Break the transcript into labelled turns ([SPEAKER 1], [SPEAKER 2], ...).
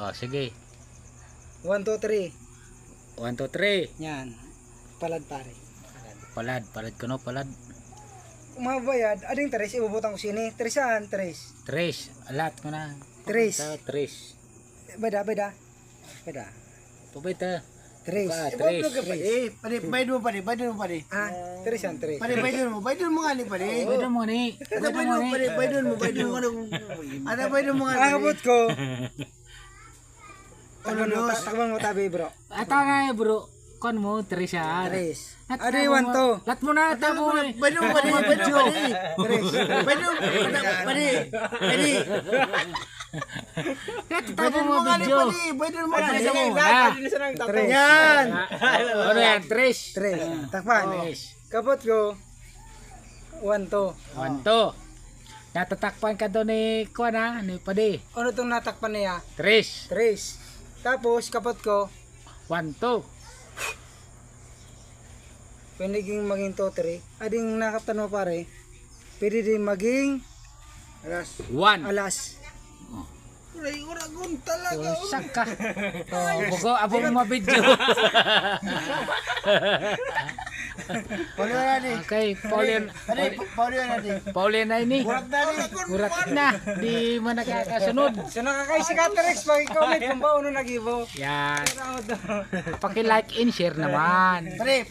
[SPEAKER 1] Oh, sige.
[SPEAKER 2] 1, 2, 3.
[SPEAKER 1] 1, 2, 3.
[SPEAKER 2] Yan. Palad pare.
[SPEAKER 1] Palad ko no, palad.
[SPEAKER 2] Kung mabayad, ading tres, ibubutang ko sini. Tresan, tres.
[SPEAKER 1] 3. Alat ko na.
[SPEAKER 2] Tres.
[SPEAKER 1] 3.
[SPEAKER 2] Beda.
[SPEAKER 1] Pabita.
[SPEAKER 2] Tres.
[SPEAKER 1] Tres.
[SPEAKER 3] Bayad mo pare.
[SPEAKER 2] Ah, tresan, tres.
[SPEAKER 3] Pare, bayad mo nga ni pare.
[SPEAKER 1] Pwede mo ni.
[SPEAKER 3] Bayad mo. Ada bayad mo nga.
[SPEAKER 2] Ang abot ko.
[SPEAKER 3] Ano dos?
[SPEAKER 2] Takbang mo tabi bro.
[SPEAKER 1] Ata nga bro. Kon mo 3 siya.
[SPEAKER 2] Tres. Adi 1, 2.
[SPEAKER 1] Lat mo na tabo.
[SPEAKER 3] Bayad mo pare.
[SPEAKER 2] Tres.
[SPEAKER 3] Bayad mo pare.
[SPEAKER 1] Tabo mo video.
[SPEAKER 3] Bayad mo nga ni.
[SPEAKER 2] Tres.
[SPEAKER 3] Yan.
[SPEAKER 1] Ano yan? 3.
[SPEAKER 2] Tres. Takpan. Kapot ko. 1, 2.
[SPEAKER 1] 1, 2. Natatakpan ka doon ni Kuan ha, ni Padi.
[SPEAKER 2] Ano itong natakpan niya?
[SPEAKER 1] 3.
[SPEAKER 2] Tres. Tapos kapot ko.
[SPEAKER 1] 1, 2.
[SPEAKER 2] Pwede din maging 2, 3. Ading nakaptan mo pare. Pwede din maging
[SPEAKER 1] 1.
[SPEAKER 2] alas.
[SPEAKER 3] Uragon talaga.
[SPEAKER 1] Saka. Oh, bugo abong mo video.
[SPEAKER 3] Paulo na ni.
[SPEAKER 1] Okay, Paulian. Paulian na ini. Gurat na. Di mo nakakasunod.
[SPEAKER 2] So nakakaisi ka Terex, pag-comment kung ba ano nag-ibo.
[SPEAKER 1] Yan. Paki-like and share naman.
[SPEAKER 3] Pare.